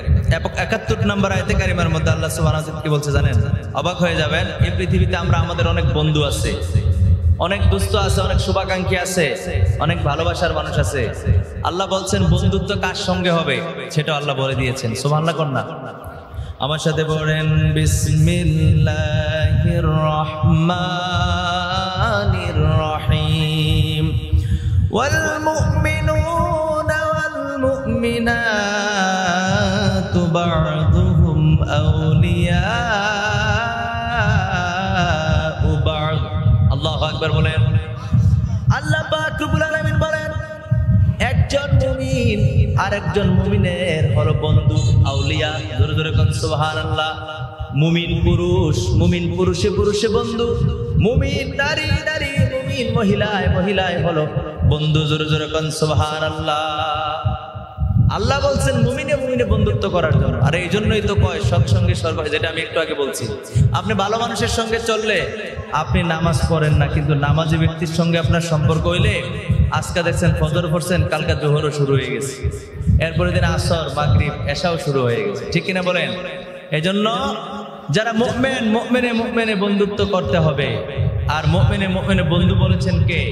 71 নম্বর আয়াতে কারিমার মধ্যে আল্লাহ সুবহানাহু ওয়া তাআলা কি বলছে জানেন? অবাক হয়ে যাবেন। এই পৃথিবীতে আমাদের অনেক বন্ধু আছে, অনেক দোস্ত আছে, অনেক শুভাকাঙ্ক্ষী আছে, অনেক ভালোবাসার মানুষ আছে। আল্লাহ বলছেন বন্ধুত্ব কার সঙ্গে হবে সেটা আল্লাহ বলে দিয়েছেন। সুবহানাল্লাহ কন্যা। আমার সাথে পড়েন, বিসমিল্লাহির রহমানির রহিম। ওয়াল মুমিনুনা ওয়াল মুমিনাতু বা'দুহুম আউলিয়াউ বা'দ। আল্লাহু আকবার বলেন। আল্লাহ পাক রব্বুল আলামিন বলেন, একজন মুমিন আরেকজন মুমিনের হলো বন্ধু, আউলিয়া। জোরে জোরে কোন সুবহানাল্লাহ। মুমিন পুরুষে পুরুষে বন্ধু, মুমিন নারী মুমিন মহিলায় হলো বন্ধু। জোরে জোরে কোন সুবহানাল্লাহ। আল্লাহ বলছেন মুমিনে বন্ধুত্ব করার জন্য। আর এই জন্যই তো কয় সৎসঙ্গে স্বর্গ, যেটা আমি একটু আগে বলছি। আপনি ভালো মানুষের সঙ্গে চললে আপনি নামাজ পড়েন না, কিন্তু নামাজি ব্যক্তির সঙ্গে আপনার সম্পর্ক হইলে আজকে দেখছেন ফজর পড়ছেন, কালকা জোহরও শুরু হয়ে গেছে, এরপরে দিন আসর মাগরিব এশাও শুরু হয়ে গেছে, ঠিক কিনা বলেন? এই জন্য যারা মুমিনে বন্ধুত্ব করতে হবে। আর মুমিনে বন্ধু বলেছেন কে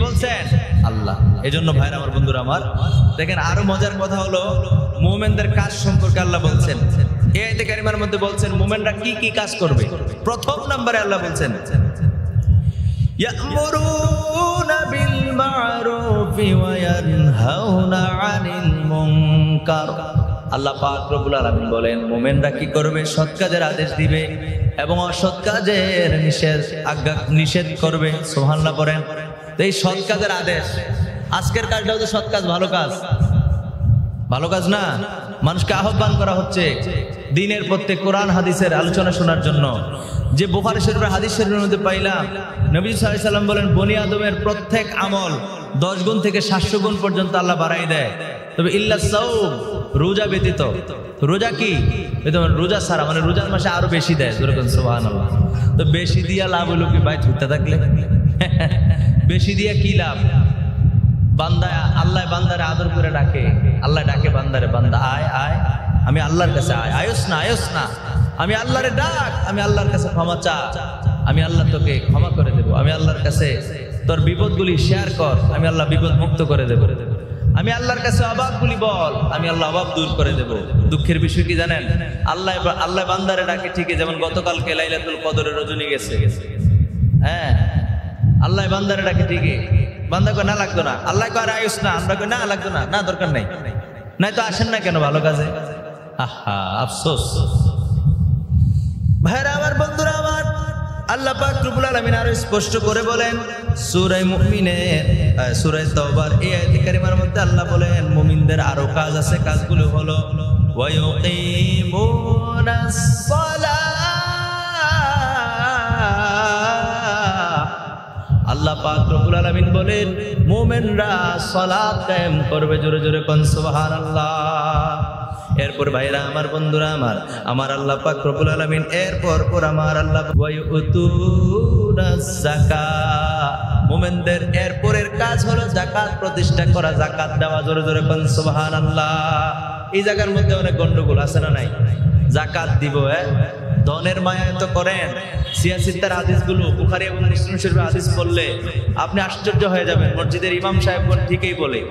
বলছেন? আল্লাহ। এই জন্য ভাইরা আমার, বন্ধুরা আমার, দেখেন আরো মজার কথা হলো মুমিনদের কাজ সম্পর্কে আল্লাহ বলছেন। এই আয়াতে কারিমার মধ্যে বলছেন মুমিনরা কি কাজ করবে। প্রথম নম্বরে আল্লাহ বলছেন ইয়ামুরুনা বিল মা'রুফি ওয়া ইয়ানহাউনা আনিল মুনকার। আল্লাহ পাক রব্বুল আলামিন বলেন মুমিনরা কি করবে? সৎ কাজের আদেশ দিবে এবং অসৎ কাজের নিষেধ করবে। সুবহানাল্লাহ পড়েন। এই সৎ কাজের আদেশ, আজকের কাজটাও তো সৎ কাজ, ভালো কাজ না? মানুষকে আহ্বান করা হচ্ছে দিনের প্রত্যেক কোরআন হাদিসের আলোচনা শোনার জন্য। যে বুখারী শরীফের হাদিস শরীফের মধ্যে পাইলাম নবী সাল্লাল্লাহু আলাইহি ওয়াসাল্লাম বলেন বনি আদমের প্রত্যেক আমল 10 গুণ থেকে 700 গুণ পর্যন্ত আল্লাহ বাড়াই দেয়, তবে ইল্লা সাওম, রোজা ব্যতীত। রোজা কি? রোজা ছাড়া, মানে রোজার মাসে আরো বেশি দেয়। সুবহানাল্লাহ। তো বেশি দিয়া লাভ হলো কি ভাই? ধুতে থাকলে বেশি দিয়া কি লাভ? বান্দা, আল্লাহ বান্দারে আদর করে ডাকে, আল্লাহ ডাকে বান্দারে, বান্দা আয় আয়, আমি আল্লাহর কাছে আয়, আয়স না, আমি আল্লাহরে ডাক, আমি আল্লাহর কাছে ক্ষমা চা, আমি আল্লাহ তোকে ক্ষমা করে দেব, আমি আল্লাহর কাছে তোর বিপদগুলি শেয়ার কর, আমি আল্লাহ বিপদ মুক্ত করে দেব, আমি আল্লাহর কাছে অভাবগুলি বল, আমি আল্লাহ অভাব দূর করে দেব। দুঃখের বিষয় কি জানেন? আল্লাহ বান্দারে ডাকে ঠিকই, যেমন গতকালকে লাইলাতুল কদরের রজনী গেছে, হ্যাঁ, আল্লাহ বান্দারে ডাকে ঠিকই, বান্দা কয় না লাগতো না, আল্লাহ কয় আয়ুস না, আমরা কই না লাগতো না, না দরকার নাই, নাই তো আসেন না কেন ভালো কাজে? আহা আফসোস। ভাইরা আমার, বন্ধুরা আমার, আল্লাহ পাক রব্বুল আলামিন আরো স্পষ্ট করে বলেন সূরা মুমিনের সূরা তাওবার এই আয়াতে কারিমার মধ্যে আল্লাহ বলেন মুমিনদের আরো কাজ আছে। কাজগুলো হলো ওয়া ইউকিমুনাস সালাহ। আল্লাহ পাক রব্বুল আলামিন বলেন মুমিনরা সালাত কায়েম করবে। জোরে জোরে কোন সুবহানাল্লাহ। এরপর ভাইরা আমার, বন্ধুরা আমার আল্লাহ পাক রব্বুল আলামিন এরপর আমার আল্লাহ ওয়া ইউতুনাজ যাকাত। মুমিনদের এরপরের কাজ হলো যাকাত প্রতিষ্ঠা করা, যাকাত দেওয়া। জোরে জোরে কোন সুবহানাল্লাহ। এই জায়গার মধ্যে অনেক গন্ডগোল আছে না নাই? যাকাত দিব, ধনের মায়া তো করেন। সিয়াসিত্তার হাদিসগুলো বুখারী এবং মুসলিম শরীফের হাদিস পড়লে আপনি আশ্চর্য হয়ে যাবেন। মসজিদের ইমাম সাহেবগণ ঠিকই বলে,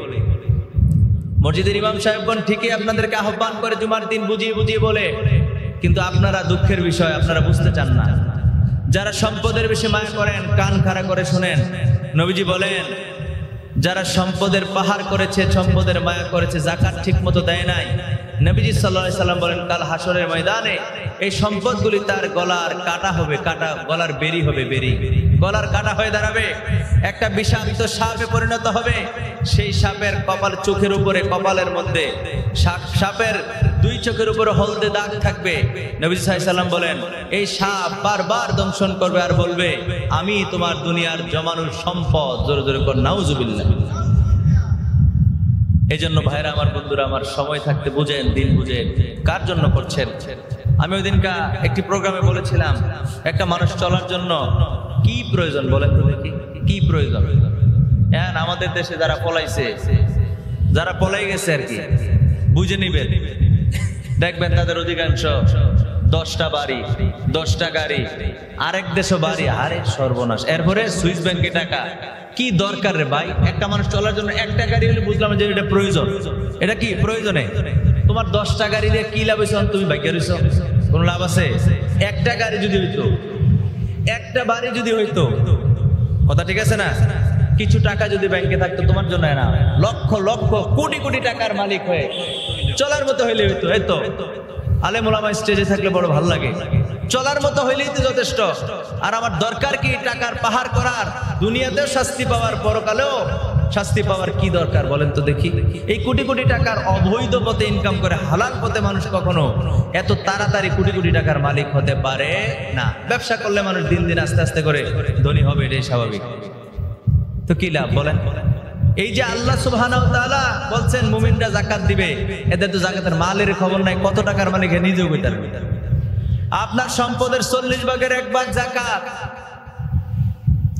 মসজিদের ইমাম সাহেবগণ ঠিকই আপনাদেরকে আহ্বান করে জুমার দিন বুঝিয়ে বলে, কিন্তু আপনারা দুঃখের বিষয় আপনারা বুঝতে চান না। যারা সম্পদের বেশি মায়া করেন কান খাড়া করে শুনেন। নবীজি বলেন যারা সম্পদের পাহাড় করেছে, সম্পদের মায়া করেছে, যাকাত ঠিক মতো দেয় নাই, নবীজি সাল্লাল্লাহু আলাইহি সাল্লাম বলেন কাল হাসরের ময়দানে এই সম্পদগুলি তার গলার কাটা হবে, গলার বেরি হবে, গলার কাটা হয়ে দাঁড়াবে, একটা বিষাক্ত সাপে পরিণত হবে। সেই সাপের চোখের উপরে, কপালের মধ্যে সাপের 2 চোখের উপরে হলদে দাগ থাকবে। নবী সাল্লাল্লাহু আলাইহি সাল্লাম বলেন এই সাপ বারবার দংশন করবে আর বলবে আমি তোমার দুনিয়ার জমানো সম্পদ। জোরে জোরে কর নাউজুবিল্লাহ। এই জন্য ভাইরা আমার, বন্ধুরা আমার, সময় থাকতে বুঝেন, দিন বুঝেন, কার জন্য করছেন। আমি ওই দিনকা একটি প্রোগ্রামে বলেছিলাম একটা মানুষ চলার জন্য কি প্রয়োজন বলেন তো দেখি, কি প্রয়োজন? হ্যাঁ, আমাদের দেশে যারা পলাইছে, যারা পলাই গেছে আর কি, বুঝে নিবেন, দেখবেন তাদের অধিকাংশ 10টা বাড়ি, 10টা গাড়ি, আরেক দেশও বাড়ি। আরে সর্বনাশ। এরপরে সুইস ব্যাংকে টাকা। কি দরকার রে ভাই? একটা মানুষ চলার জন্য একটা গাড়ি হলে বুঝলাম যে এটা প্রয়োজন। এটা কি প্রয়োজনে? তোমার 10টা গাড়ি দিয়ে কি লাভ হয়েছে? তুমি বাইকে রয়েছ, কোন লাভ আছে? একটা গাড়ি যদি হইতো, একটা বাড়ি যদি হইতো, কথা ঠিক আছে না? কিছু টাকা যদি ব্যাংকে থাকতো তোমার জন্য না, লক্ষ লক্ষ কোটি কোটি টাকার মালিক হয়ে চলার মতো হইলে হইতো। এই তো আলেম ওলামা স্টেজে থাকলে বড় ভালো লাগে, চলার মতো হইলেই তো যথেষ্ট। আর আমার দরকার কি টাকার পাহাড় করার? দুনিয়াতেও শাস্তি পাওয়ার, পরকালেও শাস্তি পাওয়ার কি দরকার বলেন তো দেখি? এই কোটি কোটি টাকার অবৈধ পথে ইনকাম করে হালাল পথে মানুষ কখনো এত তাড়াতাড়ি কোটি কোটি টাকার মালিক হতে পারে না। ব্যবসা করলে মানুষ দিন দিন আস্তে আস্তে করে ধনী হবে, এটাই স্বাভাবিক। তো কি লাভ বলেন? এই যে আল্লাহ সুবহানাহু ওয়া তাআলা বলছেন মুমিনরা যাকাত দিবে, এদের তো যাকাতের মালের খবর নাই, কত টাকার মালিক নিজেও কইতে পারবে। আপনার সম্পদের 40 ভাগের 1 ভাগ যাকাত,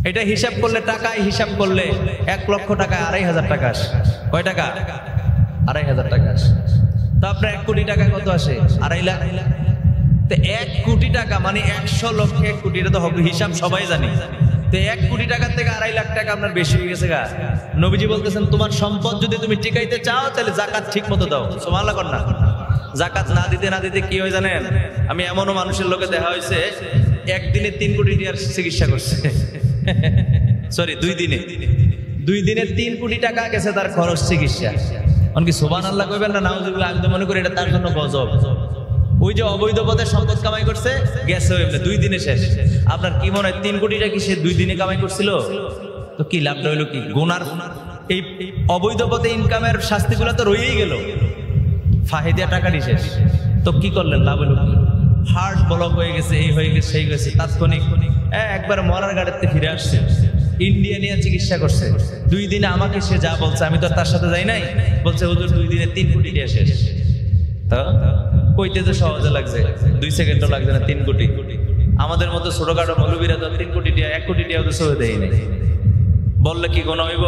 এটা হিসাব করলে টাকায় হিসাব করলে 1 লক্ষ টাকায় 2,500 টাকা আসে। কয় টাকা? 2,500 টাকা আসে। তো আপনার 1 কোটি টাকা কত আসে? 2.5 লাখ। তো 1 কোটি টাকা মানে 100 লক্ষ 1 কোটি, এটা তো হিসাব সবাই জানি। তো 1 কোটি টাকার থেকে 2.5 লাখ টাকা আপনার বেশি হয়ে গেছে গা। নবীজি বলতেছেন তোমার সম্পদ যদি তুমি টিকাইতে চাও তাহলে যাকাত ঠিক মতো দাও। সুবহানাল্লাহ কর না। যাকাত না দিতে না দিতে কি হয় জানেন? আমি এমনও মানুষের লোকে দেখা হয়েছে একদিনে 3 কোটি টাকার চিকিৎসা করছে। সরি 2 দিনে 3 কোটি টাকা গেছে তার খরচ চিকিৎসা। অনেকে সুবহানাল্লাহ কইবেন না নাউজুবিল্লাহ, আমি তো মনে করি এটা তার জন্য গজব। ওই যে অবৈধ পথে সম্পদ কামাই করছে, গেছে এমনি 2 দিনে শেষ। আপনার কি মনে হয় 3 কোটি টাকা কি সে 2 দিনে কামাই করছিল? তো কি লাভটা হইলো কি? গুনার এই অবৈধ পথে ইনকামের শাস্তিগুলো তো রয়েই গেল, ফাহিদিয়া টাকারই শেষ। তো কি করলেন? লাভ হলো কি? হার্ট ব্লক হয়ে গেছে, এই হয়ে গেছে, সেই গেছে, তাৎক্ষণিক একবার মরার গাড়িতে ফিরে আসছে। ইন্ডিয়া নিয়ে চিকিৎসা করছে। 2 দিনে আমাকে সে যা বলছে, আমি তো তার সাথে যাই নাই, বলছে হুজুর 2 দিনে 3 কোটি টাকা শেষ। তো কইতে তো সহজে লাগছে, 2 সেকেন্ডও লাগছে না 3 কোটি। আমাদের মতো ছোটখাটো মৌলবীরা তো 3 কোটি টাকা 1 কোটি টাকা তো সহে দেয় নাই। বললে কি গোনা হইব?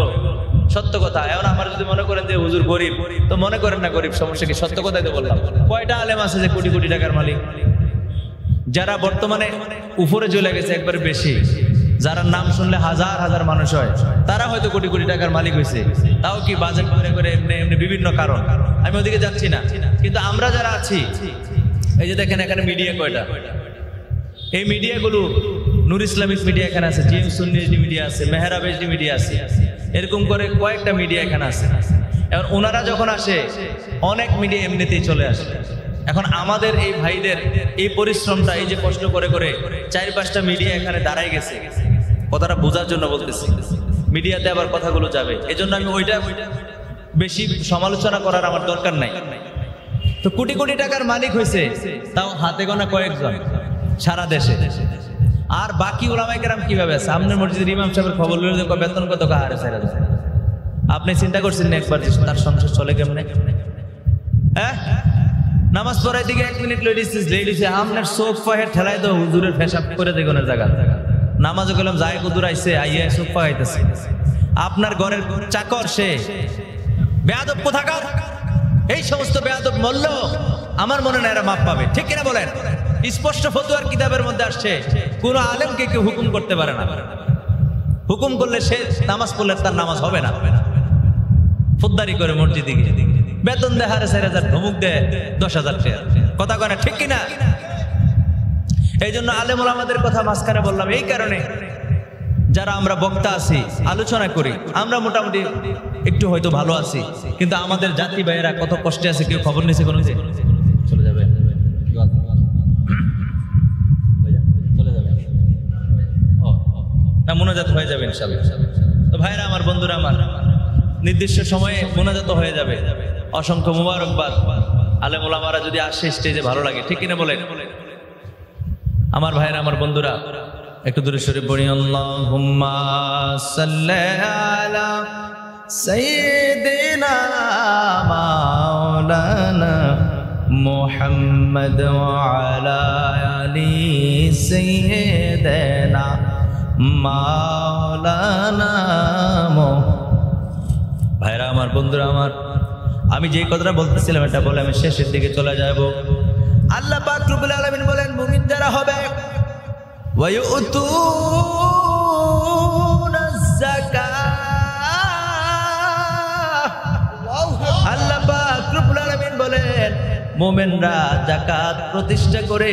সত্য কথা। এখন আমার যদি মনে করেন যে হুজুর গরিব, তো মনে করেন না গরিব, সমস্যা কি? সত্য কথাই তো বললাম। কয়টা আলেম আছে যে কোটি কোটি টাকার মালিক? যারা বর্তমানে উপরে চলে গেছে একবার বেশি, যারা নাম শুনলে হাজার হাজার মানুষ হয়, তারা হয়তো কোটি কোটি টাকার মালিক হয়েছে। তাও কি বাজেট করে করে এমনি বিভিন্ন কারণ, আমি ওদিকে যাচ্ছি না। কিন্তু আমরা যারা আছি, এই যে দেখেন এখানে মিডিয়া কয়টা, এই মিডিয়াগুলো নূর ইসলামিক মিডিয়া এখানে আছে, জিএম সুন্নি মিডিয়া আছে, মেহরাব এইচডি মিডিয়া আছে, এরকম করে কয়েকটা মিডিয়া এখানে আছে। এখন ওনারা যখন আসে অনেক মিডিয়া এমনিতেই চলে আসে। এখন আমাদের এই ভাইদের এই পরিশ্রমটা, এই যে কষ্ট করে করে 4-5টা মিডিয়া এখানে দাঁড়াই গেছে, কথাটা বোঝার জন্য বলতেছি। মিডিয়াতে আবার কথাগুলো যাবে, এজন্য আমি ওইটা বেশি সমালোচনা করার আমার দরকার নাই। তো কোটি কোটি টাকার মালিক হয়েছে, তাও হাতে গোনা কয়েকজন সারা দেশে। আর বাকি উলামায়ে কেরাম কিভাবে আছে? আপনার মসজিদের ইমাম সাহেবের খবর লইলে বেতন কত কাহারে ছেড়ে দেয়। আপনি চিন্তা করছেন না একবার তার সংসার চলে কেমনে? হ্যাঁ, নামাজ পড়ার দিকে 1 মিনিট লইছে, আপনার চোখ ফাহের ঠেলাই তো হুজুরের পেশাব করে দেগনের জায়গা। নামাজও গেলাম, যায় হুজুর আইছে, আইয়া চোখ ফাইতেছে। আপনার ঘরের চাকর সে বেয়াদব কোথাকার। এই সমস্ত বেয়াদব মল্ল আমার মনে হয় এরা মাপ পাবে, ঠিক কিনা বলেন? স্পষ্ট ফতোয়ার কিতাবের মধ্যে আসছে কোন আলেমকে কেউ হুকুম করতে পারে না। হুকুম করলে সে নামাজ পড়লে তার নামাজ হবে না। ফুদ্দারি করে মসজিদে গিয়ে বেতন দেয় 4,500, ধমুক দেয় 10,000 টাকা। কথা কয় না, ঠিক কিনা? এই জন্য আলেম ওলামাদের কথা মাঝখানে বললাম এই কারণে, যারা আমরা বক্তা আছি, আলোচনা করি, আমরা মোটামুটি একটু হয়তো ভালো আছি, কিন্তু আমাদের জাতি ভাইয়েরা কত কষ্টে আছে কেউ খবর নিছে কোনো? চলে যাবে, না মোনাজাত হয়ে যাবে ইনশাআল্লাহ। তো ভাইরা আমার, বন্ধুরা আমার, নির্দিষ্ট সময়ে মোনাজাত হয়ে যাবে। অসংখ্য মুবারকবাদ। আলেম ওলামারা যদি আসে স্টেজে ভালো লাগে, ঠিক কিনা বলেন? আমার ভাইরা আমার বন্ধুরা, একটু দূরে সরে পড়ি। আল্লাহুম্মা সাল্লি আলা সাইয়্যিদিনা মাওলানা মুহাম্মদ ওয়া আলা আলি সাইয়্যিদিনা মাওলানা। ভাইরা আমার, বন্ধুরা আমার, আমি যে কথাটা বলতেছিলাম এটা বলে আমি শেষের দিকে চলে যাব। আল্লাহ পাক রব্বুল আলামিন বলেন, মুমিন যারা হবে ওয়ায়ুতুনাজ যাকাত, আল্লাহ পাক রব্বুল আলামিন বলেন মুমিনরা যাকাত প্রতিষ্ঠা করে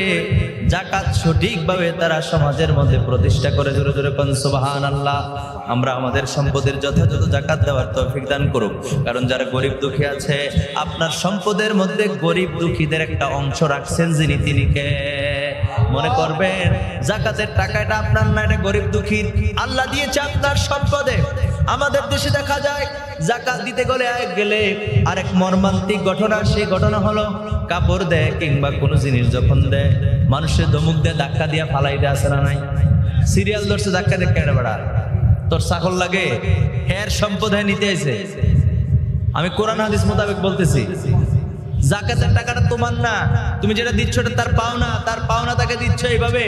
যাকাত সঠিকভাবে তারা সমাজের মধ্যে প্রতিষ্ঠা করে। জোরে জোরে কোন সুবহানাল্লাহ। আমরা আমাদের সম্পদের যথাযথ যাকাত দেওয়ার তৌফিক দান করুক। কারণ যারা গরিব দুঃখী আছে, আপনার সম্পদের মধ্যে গরিব দুঃখীদের একটা অংশ রাখছেন যিনি, তিনি কে? মনে করবেন যাকাতের টাকাটা আপনার না, এটা গরিব দুঃখীর। আল্লাহ দিয়েছে আপনার সম্পদে। আমাদের দেশে দেখা যায় যাকাত দিতে গেলে আরেক মর্মান্তিক ঘটনা। সেই ঘটনা হলো কাপড় দেয় কিংবা কোনো জিনিস যখন দেয়, মানুষের ধমুক দিয়ে ধাক্কা দিয়ে ফালাই দেয়, আছে না নাই? সিরিয়াল ধরছে, ধাক্কা দিয়ে কেটে বেড়া, তোর চাকর লাগে, হের সম্পদ নিতে এসে। আমি কোরআন হাদিস মোতাবেক বলতেছি, যাকাতের টাকাটা তোমার না, তুমি যেটা দিচ্ছ এটা তার পাওনা, তার পাওনা তাকে দিচ্ছ। এইভাবে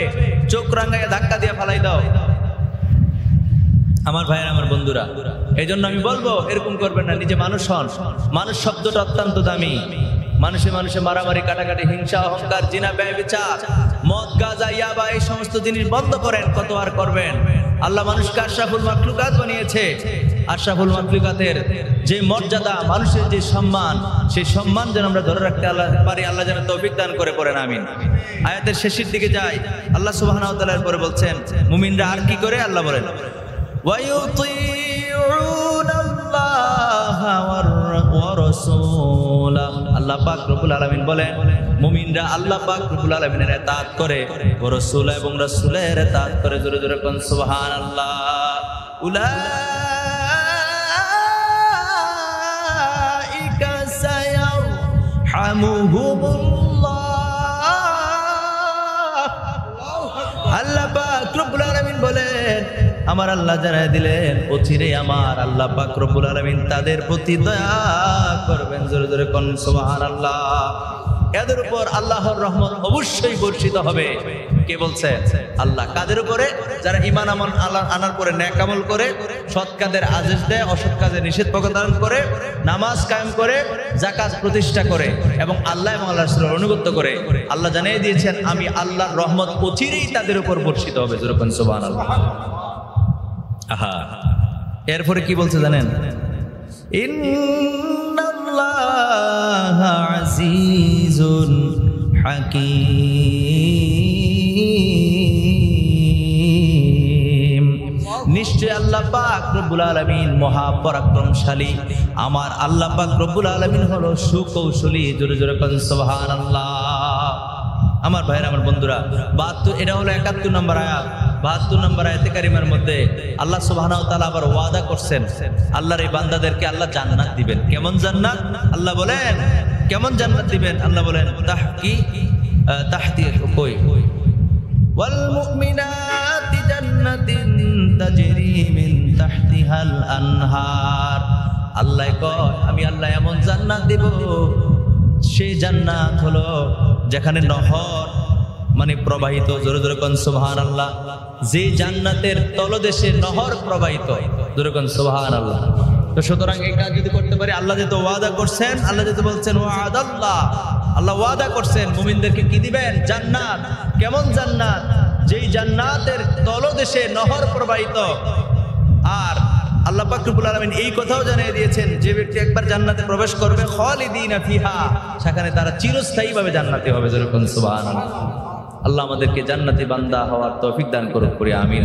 চোখ রাঙ্গায় ধাক্কা দিয়ে ফালাই দাও। আমার ভাইয়ের, আমার বন্ধুরা, এই জন্য আমি বলবো এরকম করবেন না। নিজে মানুষ হন। মানুষ শব্দটা অত্যন্ত দামি। মানুষে মানুষে মারামারি, কাটাকাটি, হিংসা, অহংকার, জিনা, ব্যভিচার, মদ, গাঁজা, ইয়াবা, এই সমস্ত জিনিস বন্ধ করেন। কত আর করবেন? আল্লাহ মানুষকে আশরাফুল মাখলুকাত বানিয়েছে। আশরাফুল মাখলুকাতের যে মর্যাদা, মানুষের যে সম্মান, সেই সম্মান যেন আমরা ধরে রাখতে পারি। আল্লাহ যেন তৌফিক দান করে পড়েন আমিন। আয়াতের শেষের দিকে যাই, আল্লাহ সুবহানাহু ওয়া তাআলার পরে বলছেন মুমিনরা আর কি করে? আল্লাহ বলেন আল্লাহ পাক রব্বুল আলামিন বলেন মুমিনরা আল্লাহ পাক রব্বুল আলামিনের ইতাআত করে, ও রাসূল এবং রাসূলের ইতাআত করে। জোরে জোরে কোন সুবহানাল্লাহ। উলাইকা সায়ারহামুহুমুল্লাহ। আল্লাহ পাক রব্বুল আলামিন বলেন আমার আল্লাহ জানায় দিলেন অচিরে আমার আল্লাহ পাক রব্বুল আলামিন তাদের প্রতি দয়া করবেন। জোরে জোরে কোন সুবহানাল্লাহ। এদের উপর আল্লাহর রহমত অবশ্যই বর্ষিত হবে। কে বলছে? আল্লাহ। কাদের উপরে? যারা ঈমান আমল আনার পরে নেক আমল করে, সৎ কাজের আদেশ দেয়, অসৎ কাজের নিষেধ প্রদান করে, নামাজ কায়েম করে, যাকাত প্রতিষ্ঠা করে এবং আল্লাহ এবং আল্লাহর রাসূলের অনুগত করে। আল্লাহ জানিয়ে দিয়েছেন আমি আল্লাহর রহমত অচিরেই তাদের উপর বর্ষিত হবে। জোরে কোন সুবহানাল্লাহ। আহা, এরপরে কি বলছে জানেন? ইন্নাল্লাহা আজিজুন হাকীম। নিশ্চয় আল্লাহ পাক রব্বুল আলামিন মহা পরাক্রমশালী। আমার আল্লাহ পাক রব্বুল আলামিন হলো সুকৌশলী। জোরে জোরে কোন সুবহানাল্লাহ। আমার ভাইরা, আমার বন্ধুরা, 72 এটা হলো 71 নম্বর আয়াত। 72 নম্বর আয়াতে কারিমার মধ্যে আল্লাহ সুবহানাহু ওয়া তাআলা আবার ওয়াদা করছেন আল্লাহর এই বান্দাদেরকে আল্লাহ জান্নাত দিবেন। কেমন জান্নাত? আল্লাহ বলেন কেমন জান্নাত দিবেন? আল্লাহ বলেন তাহতি কই ওয়াল মুমিনাতি জান্নাতিন তাজরি মিন তাহতিহাল আনহার। আল্লাহ কয় আমি আল্লাহ এমন জান্নাত দিব, সেই জান্নাত হলো যেখানে নহর মানে প্রবাহিত। জোরে জোরে কোন সুবহানাল্লাহ। যে জান্নাতের তলদেশে নহর প্রবাহিত। জোরে কোন সুবহানাল্লাহ। তো সুতরাং এই কাজ যদি করতে পারি, আল্লাহ যেহেতু ওয়াদা করছেন, আল্লাহ যেহেতু বলছেন ওয়াদাল্লাহ, আল্লাহ ওয়াদা করছেন মুমিনদেরকে কি দিবেন? জান্নাত। কেমন জান্নাত? যেই জান্নাতের তলদেশে নহর প্রবাহিত। আর আল্লাহ পাক রব্বুল আলামিন এই কথাও জানিয়ে দিয়েছেন যে ব্যক্তি একবার জান্নাতে প্রবেশ করবে খালিদিনা ফিহা, সেখানে তারা চিরস্থায়ীভাবে জান্নাতি হবে। জোরে কোন সুবহানাল্লাহ। আল্লাহ আমাদেরকে জান্নাতি বান্দা হওয়ার তৌফিক দান করুক। আমিন।